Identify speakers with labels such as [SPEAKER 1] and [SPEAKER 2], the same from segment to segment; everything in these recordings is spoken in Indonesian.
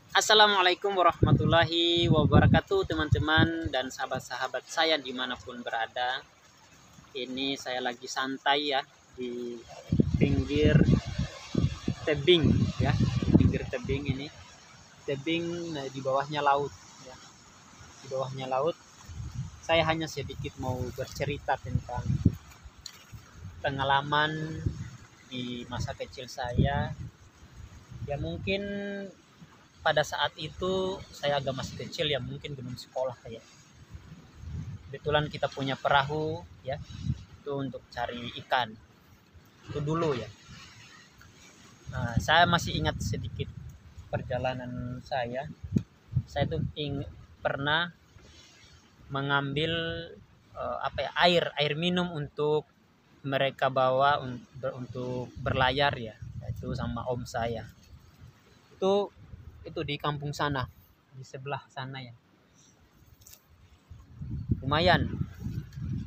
[SPEAKER 1] Assalamualaikum warahmatullahi wabarakatuh, teman-teman dan sahabat-sahabat saya dimanapun berada. Ini saya lagi santai ya di pinggir tebing ya, pinggir tebing ini. Tebing, nah, di bawahnya laut ya. Di bawahnya laut. Saya hanya sedikit mau bercerita tentang pengalaman di masa kecil saya. Ya mungkin pada saat itu saya agak masih kecil ya, mungkin belum sekolah ya. Kebetulan kita punya perahu ya, itu untuk cari ikan. Itu dulu ya. Nah, saya masih ingat sedikit perjalanan saya. Saya tuh pernah mengambil air minum untuk mereka bawa untuk berlayar ya, itu sama om saya. Itu di kampung sana, di sebelah sana ya. Lumayan.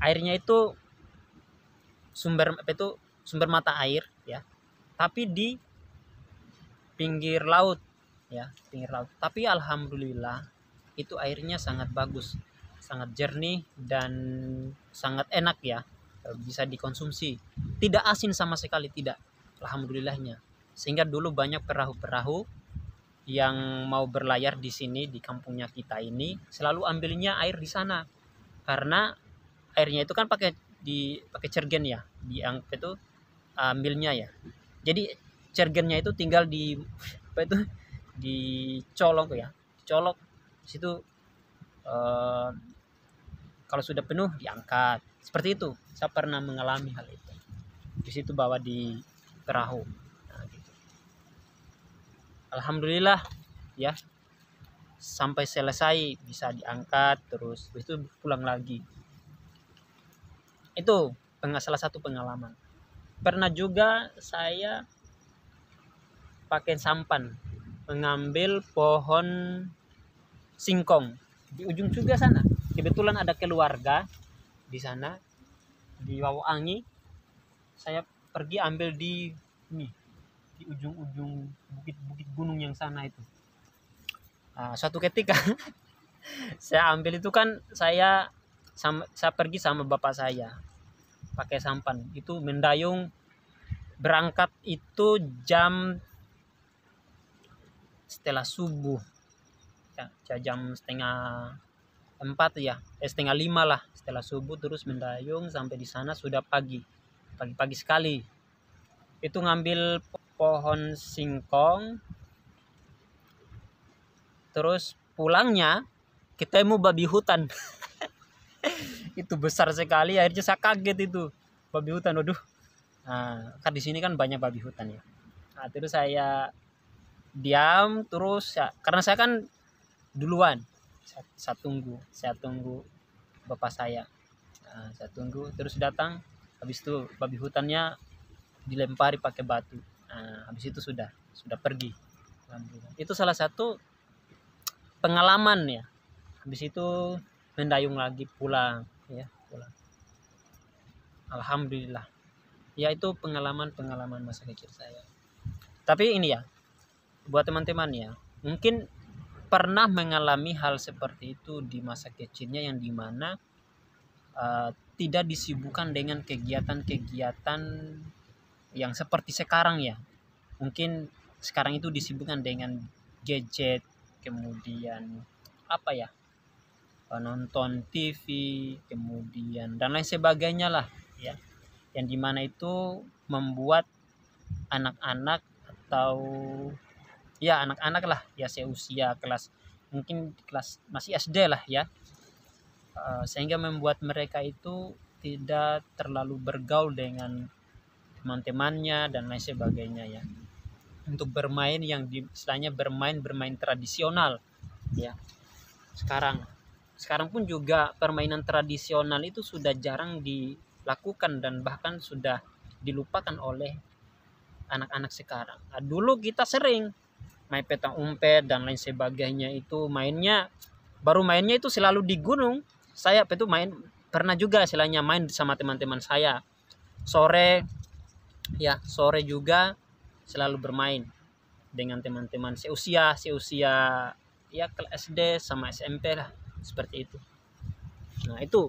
[SPEAKER 1] Airnya itu sumber mata air ya, tapi di pinggir laut ya, pinggir laut. Tapi alhamdulillah itu airnya sangat bagus, sangat jernih dan sangat enak ya, bisa dikonsumsi. Tidak asin sama sekali, tidak. Alhamdulillahnya. Sehingga dulu banyak perahu-perahu yang mau berlayar di sini di kampungnya kita ini selalu ambilnya air di sana, karena airnya itu kan pakai cergen ya, diangkat itu ambilnya ya. Jadi cergennya itu tinggal dicolok ya, dicolok situ, eh, kalau sudah penuh diangkat seperti itu. Saya pernah mengalami hal itu di situ, bawa di perahu. Nah, gitu. Alhamdulillah ya, sampai selesai bisa diangkat, terus itu pulang lagi. Itu salah satu pengalaman. Pernah juga saya pakai sampan mengambil pohon singkong di ujung juga sana. Kebetulan ada keluarga di sana di Wawangi. Saya pergi ambil di ujung-ujung bukit-bukit gunung yang sana itu. Nah, suatu ketika saya ambil itu kan, saya pergi sama bapak saya pakai sampan itu mendayung. Berangkat itu setelah subuh ya, jam setengah 4 ya, setengah 5 lah setelah subuh, terus mendayung sampai di sana sudah pagi sekali. Itu ngambil pohon singkong, terus pulangnya ketemu babi hutan. Itu besar sekali, akhirnya saya kaget itu babi hutan. Waduh. Nah, kan di sini kan banyak babi hutan ya. Nah, terus saya diam terus ya, karena saya kan duluan. Saya tunggu bapak saya. Nah, saya tunggu terus datang. Habis itu babi hutannya dilempari pakai batu. Nah, habis itu sudah pergi. Itu salah satu pengalaman ya. Habis itu mendayung lagi pulang ya, pulang. Alhamdulillah. Ya, itu pengalaman masa kecil saya. Tapi ini ya, buat teman-teman ya, mungkin pernah mengalami hal seperti itu di masa kecilnya, yang dimana tidak disibukkan dengan kegiatan-kegiatan yang seperti sekarang ya. Mungkin sekarang itu disibukkan dengan gadget, kemudian apa ya, nonton TV, kemudian dan lain sebagainya lah ya, yang dimana itu membuat anak-anak atau ya anak-anak lah ya, seusia mungkin kelas masih SD lah ya, sehingga membuat mereka itu tidak terlalu bergaul dengan teman-temannya dan lain sebagainya ya, untuk bermain yang istilahnya bermain tradisional ya. Sekarang pun juga permainan tradisional itu sudah jarang dilakukan dan bahkan sudah dilupakan oleh anak-anak sekarang. Nah, dulu kita sering main petak umpet dan lain sebagainya, itu baru mainnya itu selalu di gunung. Saya itu pernah juga istilahnya main sama teman-teman saya sore ya, sore juga selalu bermain. dengan teman-teman seusia ya kelas SD sama SMP lah, seperti itu. Nah itu,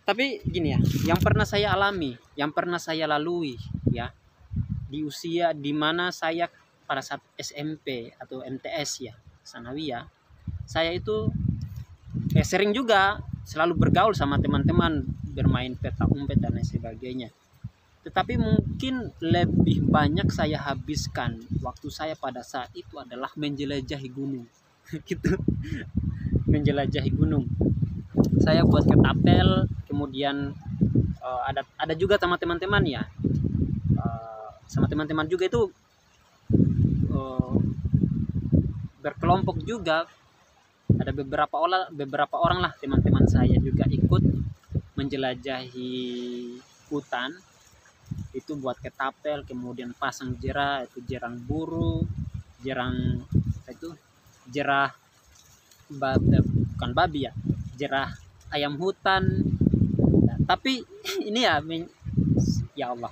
[SPEAKER 1] tapi gini ya, yang pernah saya alami, yang pernah saya lalui ya, di usia dimana saya pada saat SMP atau MTS ya, sanawiyah, saya itu sering juga selalu bergaul sama teman-teman, bermain peta umpet dan lain sebagainya. Tetapi mungkin lebih banyak saya habiskan waktu saya pada saat itu adalah menjelajahi gunung. Gitu. Menjelajahi gunung. Saya buat ketapel, kemudian ada juga sama teman-teman ya. Sama teman-teman juga itu berkelompok juga. Ada beberapa orang lah teman-teman saya juga ikut menjelajahi hutan. Itu buat ketapel, kemudian pasang jerah, itu jerang buru, jerang itu jerah bukan babi ya, jerah ayam hutan. Nah, tapi ini ya, ya Allah,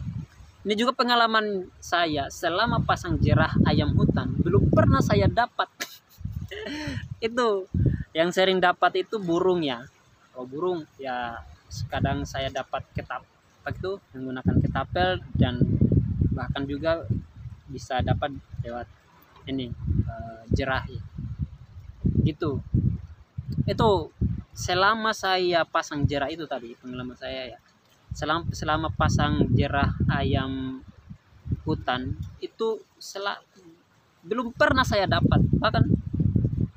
[SPEAKER 1] ini juga pengalaman saya selama pasang jerah ayam hutan, belum pernah saya dapat. Itu yang sering dapat itu burung ya. Oh burung ya, kadang saya dapat itu menggunakan ketapel, dan bahkan juga bisa dapat lewat ini jerah ya. Gitu. Itu selama saya pasang jerah itu tadi pengalaman saya ya. Selama pasang jerah ayam hutan itu belum pernah saya dapat. Bahkan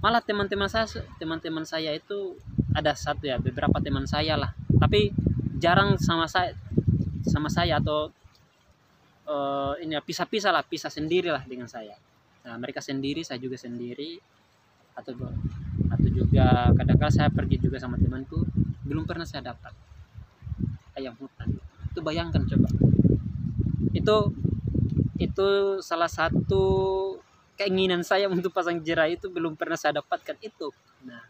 [SPEAKER 1] malah teman-teman saya itu ada satu ya, beberapa teman saya lah, tapi jarang sama saya atau ini ya, pisah sendiri lah dengan saya. Nah mereka sendiri, saya juga sendiri, atau juga kadang-kadang saya pergi juga sama temanku, belum pernah saya dapat ayam hutan. Itu bayangkan coba, itu salah satu keinginan saya untuk pasang jerah, itu belum pernah saya dapatkan itu. Nah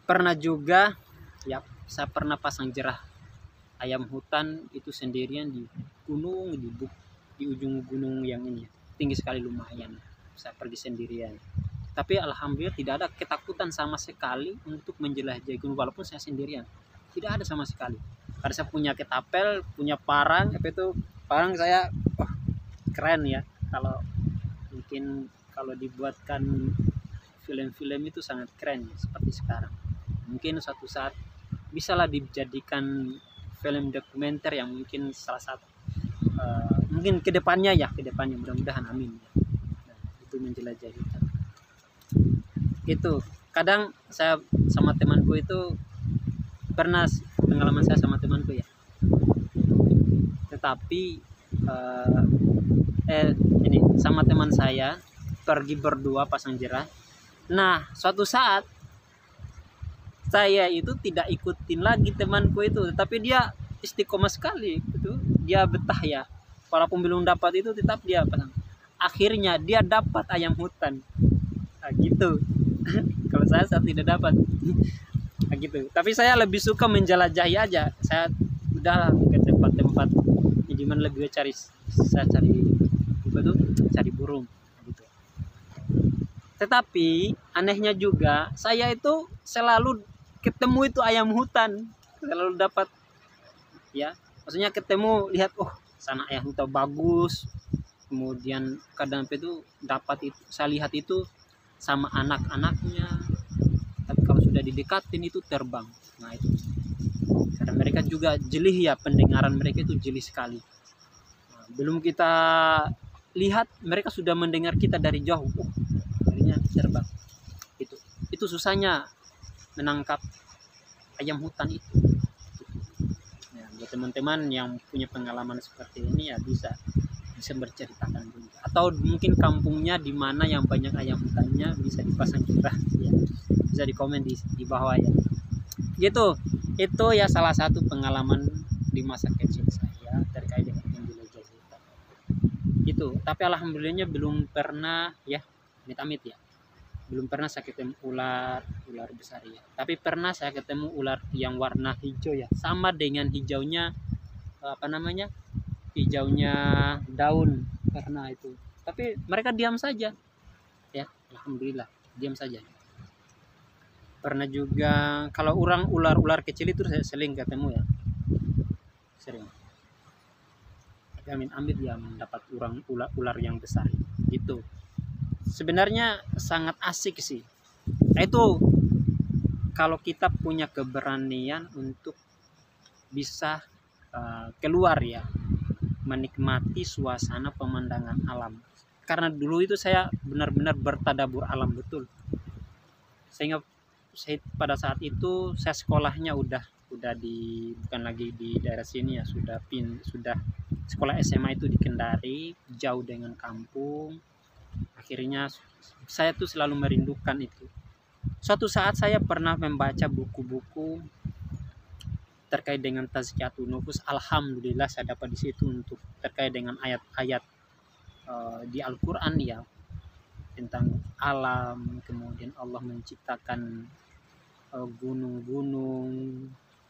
[SPEAKER 1] pernah juga ya, saya pernah pasang jerah ayam hutan itu sendirian di gunung, di ujung gunung yang ini tinggi sekali, lumayan. Saya pergi sendirian, tapi alhamdulillah tidak ada ketakutan sama sekali untuk menjelajahi gunung walaupun saya sendirian. Tidak ada sama sekali, karena saya punya ketapel, punya parang. Parang saya keren ya, kalau dibuatkan film-film itu sangat keren ya, seperti sekarang. Mungkin suatu saat bisalah dijadikan film dokumenter yang mungkin salah satu mungkin kedepannya mudah-mudahan, amin. Nah, itu menjelajahi hutan. Itu kadang saya sama temanku itu pernah pengalaman saya sama temanku ya, tetapi ini sama teman saya pergi berdua pasang jerah. Nah suatu saat saya itu tidak ikutin lagi temanku itu, tapi dia istiqomah sekali itu, dia betah ya, walaupun belum dapat itu tetap dia pasang. Akhirnya dia dapat ayam hutan. Nah, gitu. Kalau saya tidak dapat. Nah, gitu. Tapi saya lebih suka menjelajahi aja. Saya udah ke tempat-tempat di mana lebih cari burung gitu. Tetapi anehnya juga, saya itu selalu ketemu itu ayam hutan, selalu dapat ya, maksudnya ketemu, lihat sana ayam hutan bagus, kemudian kadang itu dapat, itu saya lihat itu sama anak-anaknya, tapi kalau sudah didekatin itu terbang. Nah itu karena mereka juga jeli ya, pendengaran mereka itu jeli sekali. Nah, belum kita lihat mereka sudah mendengar kita dari jauh, akhirnya terbang. Itu susahnya menangkap ayam hutan itu. Ya, buat teman-teman yang punya pengalaman seperti ini ya bisa berceritakan juga. Atau mungkin kampungnya di mana yang banyak ayam hutannya, bisa dipasang jerah ya. Bisa di komen di bawah ya. Gitu. Itu ya salah satu pengalaman di masa kecil saya terkait dengan menjelajah hutan. Gitu. Tapi alhamdulillahnya belum pernah ya, amit-amit ya, belum pernah saya ketemu ular besar ya. Tapi pernah saya ketemu ular yang warna hijau ya, sama dengan hijaunya hijaunya daun karena itu. Tapi mereka diam saja ya, alhamdulillah diam saja. Pernah juga kalau orang ular kecil itu saya sering ketemu ya, sering. Tapi amin dia mendapat ular yang besar gitu. Sebenarnya sangat asik sih. Nah, itu kalau kita punya keberanian untuk bisa keluar ya, menikmati suasana pemandangan alam. Karena dulu itu saya benar-benar bertadabur alam betul. Sehingga saya pada saat itu saya sekolahnya udah bukan lagi di daerah sini ya, sudah sekolah SMA itu di Kendari, jauh dengan kampung. Akhirnya saya tuh selalu merindukan itu. Suatu saat saya pernah membaca buku-buku terkait dengan tazkiyatun nufus. Alhamdulillah saya dapat di situ untuk terkait dengan ayat-ayat di Al-Qur'an ya, tentang alam, kemudian Allah menciptakan gunung-gunung,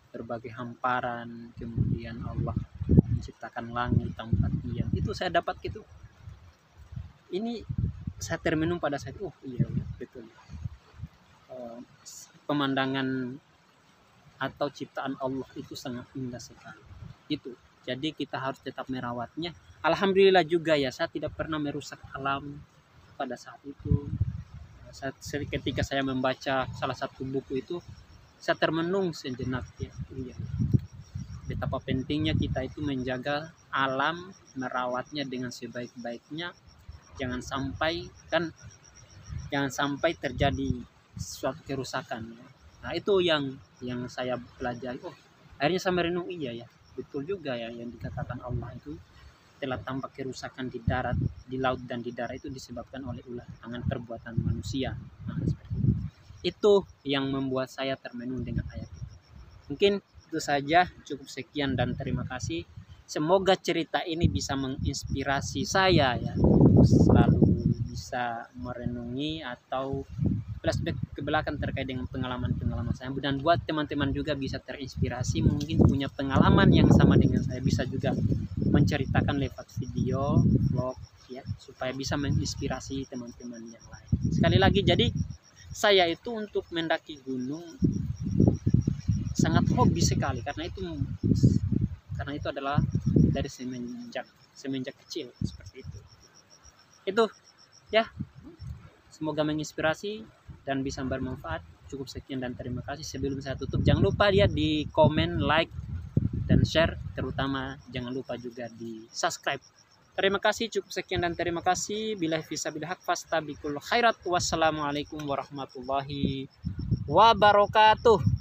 [SPEAKER 1] berbagai hamparan, kemudian Allah menciptakan langit tempat diam. Itu saya dapat gitu. Ini saya termenung pada saat itu, oh iya betul. Pemandangan atau ciptaan Allah itu sangat indah sekali. Itu. Jadi kita harus tetap merawatnya. Alhamdulillah juga ya, saya tidak pernah merusak alam pada saat itu. Ketika saya membaca salah satu buku itu, saya termenung sejenak ya. Iya. Betapa pentingnya kita itu menjaga alam, merawatnya dengan sebaik-baiknya. Jangan sampai terjadi suatu kerusakan. Nah, itu yang saya pelajari. Oh, akhirnya saya merenung, iya ya, betul juga ya yang dikatakan Allah itu telah tampak kerusakan di darat, di laut dan di darat itu disebabkan oleh ulah tangan perbuatan manusia. Nah, seperti itu yang membuat saya termenung dengan ayat itu. Mungkin itu saja, cukup sekian dan terima kasih. Semoga cerita ini bisa menginspirasi saya ya, selalu bisa merenungi atau flashback ke belakang terkait dengan pengalaman-pengalaman saya, dan buat teman-teman juga bisa terinspirasi, mungkin punya pengalaman yang sama dengan saya, bisa juga menceritakan lewat video, vlog ya, supaya bisa menginspirasi teman-teman yang lain. Sekali lagi, jadi saya itu untuk mendaki gunung sangat hobi sekali, karena itu adalah dari semenjak kecil seperti itu. Itu ya, semoga menginspirasi dan bisa bermanfaat. Cukup sekian dan terima kasih. Sebelum saya tutup, jangan lupa ya di komen, like, dan share. Terutama jangan lupa juga di subscribe. Terima kasih, cukup sekian dan terima kasih. Billahi fisabilillah haq fastabiqul khairat. Wassalamualaikum warahmatullahi wabarakatuh.